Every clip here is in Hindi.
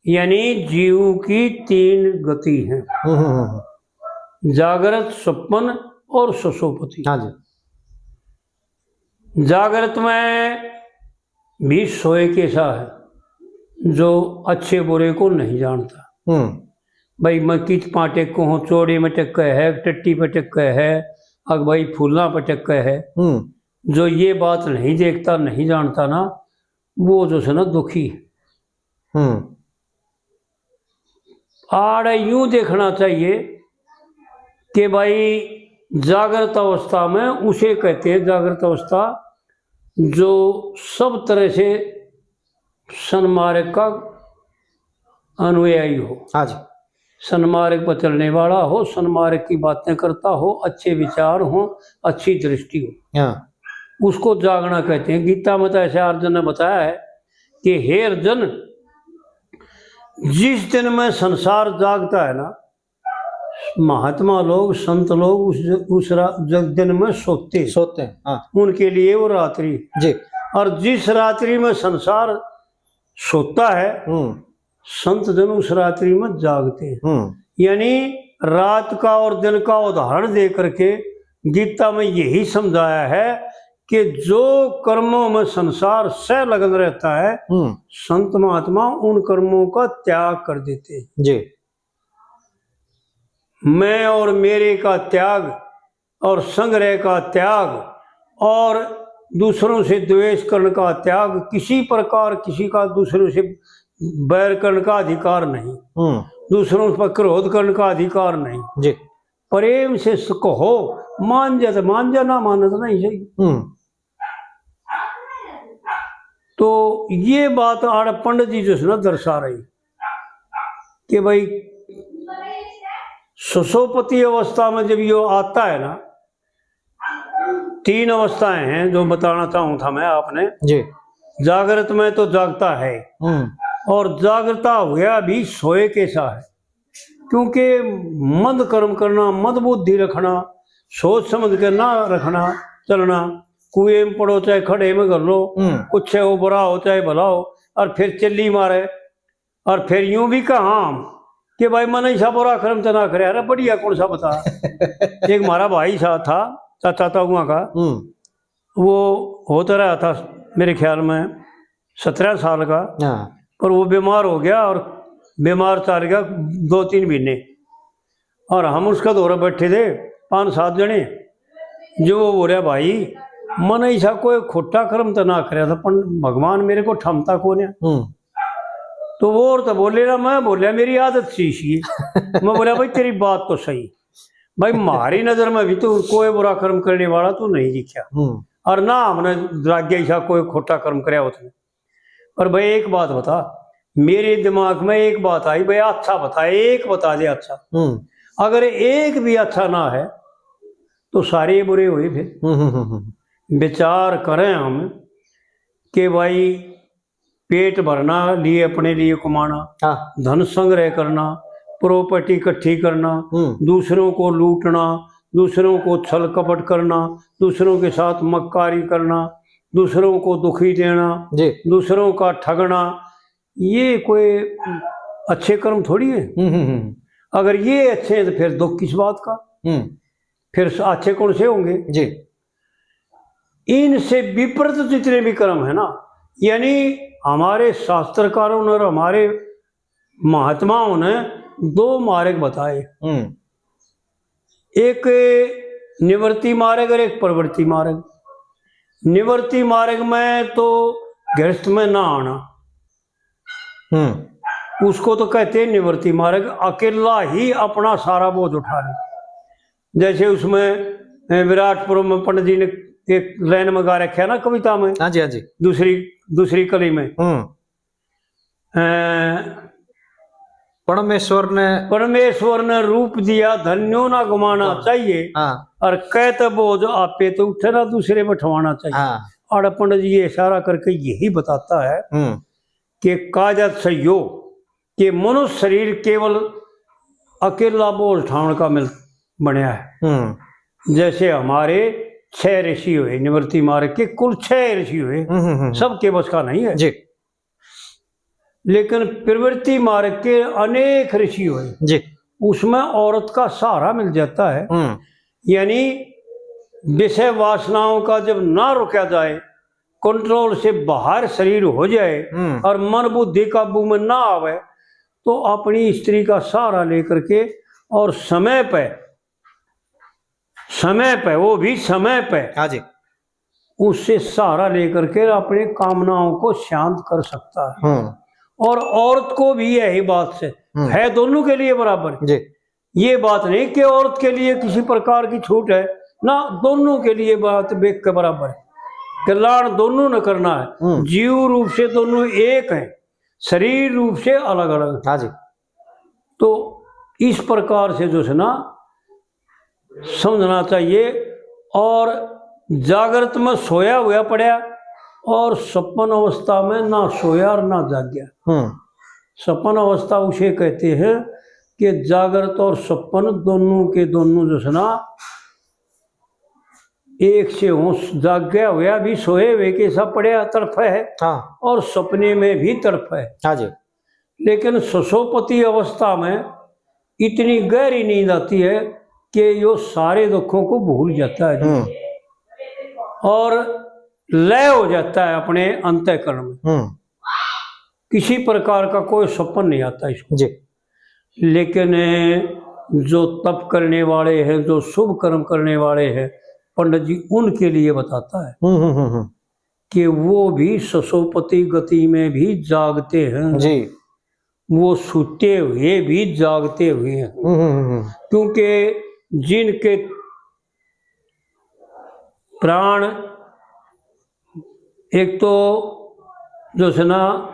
यानी जीव की तीन गति है, जागृत, स्वप्न और सुषुप्ति। हाँ जी। जागृत में भी सोए कैसा है, जो अच्छे बुरे को नहीं जानता। भाई मैं कित पाटे को हूँ, चौड़े में टक्का है, टट्टी पे टक्का है, अग भाई फूलना पे टक्का है। जो ये बात नहीं देखता, नहीं जानता ना, वो जो है ना दुखी। आड़ यूं देखना चाहिए कि भाई जागृत अवस्था में उसे कहते हैं जागृत अवस्था जो सब तरह से सन्मार्ग का अनुयायी हो। हाँ जी। सन्मार्ग पर चलने वाला हो, सन्मार्ग की बातें करता हो, अच्छे विचार हो, अच्छी दृष्टि हो। हाँ। उसको जागना कहते हैं। गीता में तो ऐसे अर्जुन ने बताया है कि हे अर्जुन, जिस दिन में संसार जागता है ना, महात्मा लोग, संत लोग उस दिन में सोते हैं। हाँ। उनके लिए वो रात्रि जी। और जिस रात्रि में संसार सोता है, संत जन उस रात्रि में जागते हैं। यानी रात का और दिन का उदाहरण दे करके गीता में यही समझाया है कि जो कर्मों में संसार से लगन रहता है, संत महात्मा उन कर्मों का त्याग कर देते हैं। जी। मैं और मेरे का त्याग और संग्रह का त्याग और दूसरों से द्वेष करने का त्याग, किसी प्रकार किसी का दूसरों से बैर करने का अधिकार नहीं, दूसरों पर क्रोध करने का अधिकार नहीं जी। प्रेम से कहो, मान जा तो मान जा, ना माना तो नहीं सही। तो ये बात आड़ पंडित जी जो है ना दर्शा रही कि भाई सुषुप्ति अवस्था में जब ये आता है ना, तीन अवस्थाएं हैं जो बताना चाहूँ था मैं आपने जी। जागृत में तो जागता है और जागृता हुआ भी सोए कैसा है, क्योंकि मंद कर्म करना, मंद बुद्धि रखना, सोच समझ के ना रखना, चलना, कुएं में पड़ो चाहे खड़े में कर लो, कुछ है वो बुरा हो चाहे भला हो, और फिर चली मारे और फिर यूं भी कहा कि भाई मन ऐसा बुरा कर्म तो ना करे। अरे बढ़िया कौन सा बता। एक हमारा भाई साहब था, चाचा था वहाँ का, वो होता रहा था मेरे ख्याल में 17 साल का, पर वो बीमार हो गया और बीमार चल गया 2-3 महीने, और हम उसका दौरा बैठे थे 5-7 जने। जो वो बोल रहा भाई मन ऐसा कोई खोटा कर्म तो ना करे था, पर भगवान मेरे को ठमता कौन है। तो वो और तो बोले ना, मैं बोलिया मेरी आदत सी है। मैं बोला भाई तेरी बात तो सही, भाई हमारी नजर में भी तो कोई बुरा कर्म करने वाला तो नहीं दिखा, और ना हमने राज्य ऐसा कोई खोटा कर्म कराया उसने। पर भाई एक बात बता, मेरे दिमाग में एक बात आई, भाई अच्छा बता, एक बता दे अच्छा। अगर एक भी अच्छा ना है तो सारे बुरे हुए। फिर विचार करें हम कि भाई पेट भरना, लिए अपने लिए कमाना, धन संग्रह करना, प्रॉपर्टी इकट्ठी करना, दूसरों को लूटना, दूसरों को छल कपट करना, दूसरों के साथ मक्कारी करना, दूसरों को दुखी देना, दूसरों का ठगना, ये कोई अच्छे कर्म थोड़ी है। अगर ये अच्छे हैं तो फिर दुख किस बात का, फिर अच्छे कौन से होंगे जी। इनसे विपरीत जितने भी कर्म है ना, यानी हमारे शास्त्रकारों ने और हमारे महात्माओं ने 2 मार्ग बताए, एक निवृत्ति मार्ग और एक प्रवृत्ति मार्ग। निवृत्ति मार्ग में तो गृहस्थ में ना आना, उसको तो कहते हैं निवृत्ति मार्ग, अकेला ही अपना सारा बोझ उठा ले। जैसे उसमें विराटपुर में पंडित जी ने एक लाइन में गा रखा है ना कविता में, हाँ जी हाँ जी, दूसरी कली में, परमेश्वर ने रूप दिया धन्यो ना गमाना चाहिए, और कहते बोझ आपे तो उठे ना दूसरे बैठवाना चाहिए। और पंडित जी ये इशारा करके यही बताता है कि काजत सयो कि मनुष्य शरीर केवल अकेला बोझ उठाने का बनया है। जैसे हमारे 6 ऋषि हुए निवृत्ति मार्ग के, कुल 6 ऋषि हुए, सबके बस का नहीं है जी। लेकिन प्रवृत्ति मार्ग के अनेक ऋषि हुए जी। उसमें औरत का सहारा मिल जाता है। यानी विषय वासनाओं का जब ना रोका जाए, कंट्रोल से बाहर शरीर हो जाए और मन बुद्धि काबू में ना आवे, तो अपनी स्त्री का सहारा लेकर के और समय पे वो भी समय पे, हाँ जी, उससे सहारा लेकर के अपने कामनाओं को शांत कर सकता है। और औरत को भी यही बात से है, दोनों के लिए बराबर जी। ये बात नहीं कि औरत के लिए किसी प्रकार की छूट है ना, दोनों के लिए बात बेक के बराबर है। कल्याण दोनों ने करना है। जीव रूप से दोनों एक हैं, शरीर रूप से अलग अलग। हाँ जी। तो इस प्रकार से जो है ना समझना चाहिए। और जागृत में सोया हुआ पड़ा और सपन अवस्था में ना सोया और ना जाग्या। सपन अवस्था उसे कहते हैं कि जागृत और सपन दोनों के दोनों जो है ना एक से होश, जाग्या हुआ भी सोए हुए के सब पड़े तड़फ है। हाँ। और सपने में भी तड़फ है। हाँ जी। लेकिन ससोपति अवस्था में इतनी गहरी नींद आती है कि यो सारे दुखों को भूल जाता है और लय हो जाता है अपने अंतःकरण में। किसी प्रकार का कोई सपन नहीं आता इसको जी। लेकिन जो तप करने वाले हैं, जो शुभ कर्म करने वाले हैं, पंडित जी उनके लिए बताता है कि वो भी ससोपति गति में भी जागते हैं जी। वो सूते हुए भी जागते हुए हैं। क्योंकि जिनके प्राण एक तो जो है ना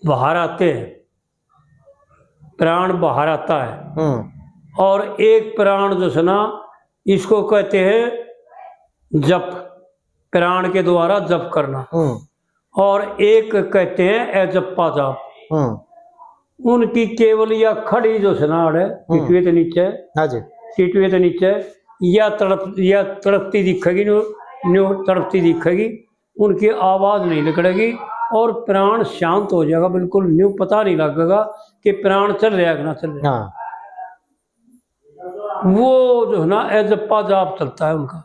बाहर आते हैं, प्राण बाहर आता है, और एक प्राण जो है ना इसको कहते हैं जप, प्राण के द्वारा जप करना, और एक कहते हैं अजप्पा जाप। उनकी केवल या खड़ी जो है ना टिटवे के नीचे, टिटवे के नीचे या तड़पती दिखेगी, न्यू तड़पती दिखेगी, उनकी आवाज नहीं निकलेगी और प्राण शांत हो जाएगा बिल्कुल, न्यू पता नहीं लगेगा कि प्राण चल रहा है कि ना चल रहा है। वो जो है ना अजप्पा जाप चलता है उनका।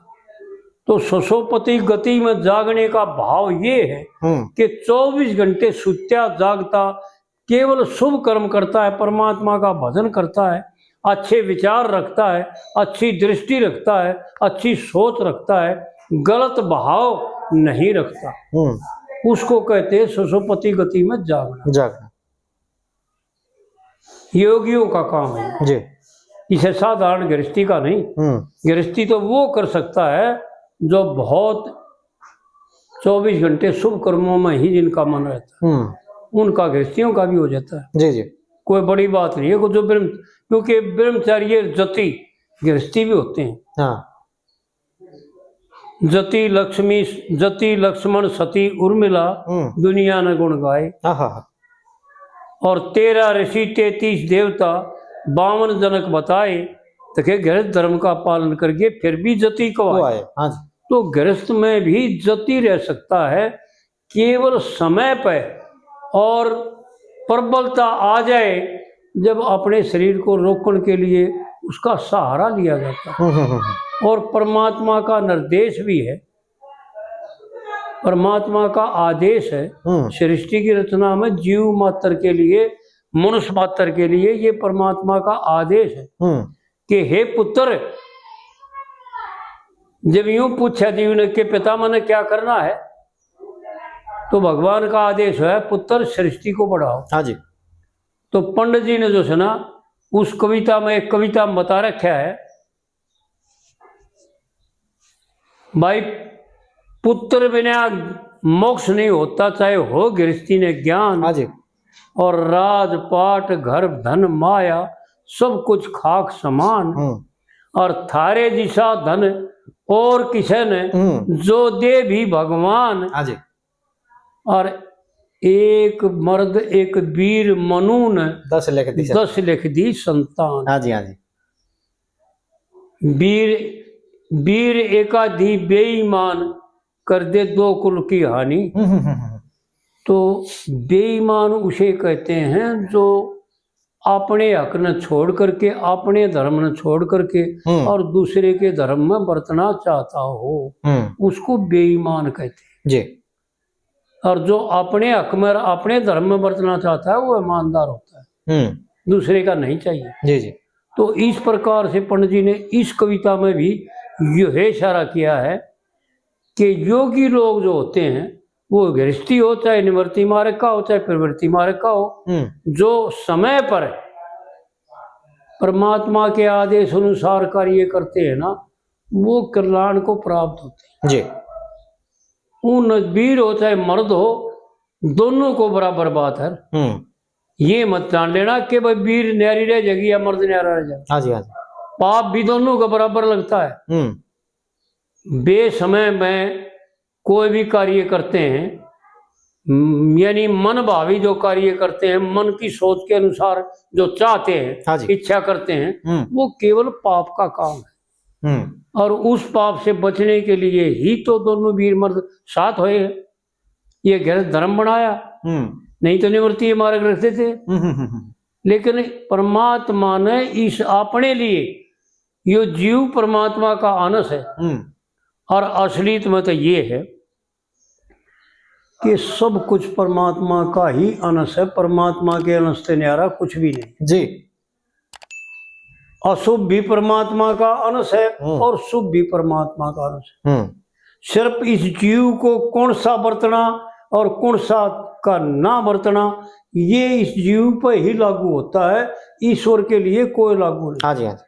तो ससोपति गति में जागने का भाव ये है कि 24 घंटे सुत्या जागता केवल शुभ कर्म करता है, परमात्मा का भजन करता है, अच्छे विचार रखता है, अच्छी दृष्टि रखता है, अच्छी सोच रखता है, गलत भाव नहीं रखता, उसको कहते हैं ससोपति गति में जागना। योगियों का काम है जी, इसे साधारण गृहस्थी का नहीं। गृहस्थी तो वो कर सकता है जो बहुत 24 घंटे शुभ कर्मों में ही जिनका मन रहता है, उनका गृहस्थियों का भी हो जाता है जी जी। कोई बड़ी बात नहीं है। जो क्योंकि ब्रह्मचार्य जति गृहस्थी भी होते हैं। हाँ। जति लक्ष्मण सती उर्मिला दुनिया ने गुण गाए, और 13 ऋषि 33 देवता 52 जनक बताए, तो गृहस्थ धर्म का पालन करके फिर भी जति को आए। हाँ। तो गृहस्थ में भी जति रह सकता है, केवल समय पर और प्रबलता आ जाए जब अपने शरीर को रोकने के लिए उसका सहारा लिया जाता है। और परमात्मा का निर्देश भी है, परमात्मा का आदेश है सृष्टि की रचना में, जीव मात्र के लिए, मनुष्य मात्र के लिए ये परमात्मा का आदेश है कि हे पुत्र, जब यूं पूछा जीव ने कि पिता मैंने क्या करना है, तो भगवान का आदेश है पुत्र सृष्टि को बढ़ाओ। हाँ जी। तो पंडित जी ने जो है ना उस कविता में, एक कविता में बता रखा है भाई, पुत्र बिना मोक्ष नहीं होता, चाहे हो गृहस्थी ने ज्ञान। हाँ जी। और राजपाट घर धन माया सब कुछ खाक समान, और थारे जिसा धन और किसे ने जो दे भी भगवान। हाँ जी। और एक मर्द एक वीर मनु ने 10 लिख दी संतान। हाँ जी। हाँ जी। वीर एकाधी बेईमान कर दे 2 कुल की हानि। तो बेईमान उसे कहते हैं जो अपने हक न छोड़ करके, अपने धर्म न छोड़ करके और दूसरे के धर्म में बरतना चाहता हो, उसको बेईमान कहते हैं जी। और जो अपने हक में अपने धर्म में बरतना चाहता है वो ईमानदार होता है, दूसरे का नहीं चाहिए। जी जी। तो इस प्रकार से पंडित जी ने इस कविता में भी यह इशारा किया है कि योगी लोग जो होते हैं वो गृहस्थी हो चाहे निवृत्ति मार्ग का हो चाहे प्रवृत्ति मार्ग का हो, जो समय पर परमात्मा के आदेश अनुसार कार्य करते हैं ना, वो कल्याण को प्राप्त होते हैं जी। उन वीर हो चाहे मर्द हो, दोनों को बराबर बात है। ये मत जान लेना कि भाई वीर न्यारी रह जाएगी या मर्द न्यारा रह जाएगा। हाँ जी हाँ जी। पाप भी दोनों का बराबर लगता है। बेसमय में कोई भी कार्य करते हैं, यानी मन भावी जो कार्य करते हैं, मन की सोच के अनुसार जो चाहते हैं, हाँ जी। इच्छा करते हैं, वो केवल पाप का काम है। और उस पाप से बचने के लिए ही तो दोनों वीर मर्द साथ हुए हैं, ये गैर धर्म बनाया, नहीं तो निवृत्ति मार्ग रखते थे। लेकिन परमात्मा ने इस अपने लिए, यो जीव परमात्मा का अंश है और असलियत में तो ये है कि सब कुछ परमात्मा का ही अंश है, परमात्मा के अंश से न्यारा कुछ भी नहीं जी। अशुभ भी परमात्मा का अंश है और शुभ भी परमात्मा का अंश है। सिर्फ इस जीव को कौन सा बरतना और कौन सा का ना बरतना, ये इस जीव पर ही लागू होता है, ईश्वर के लिए कोई लागू नहीं। हाँ जी हाँ जी।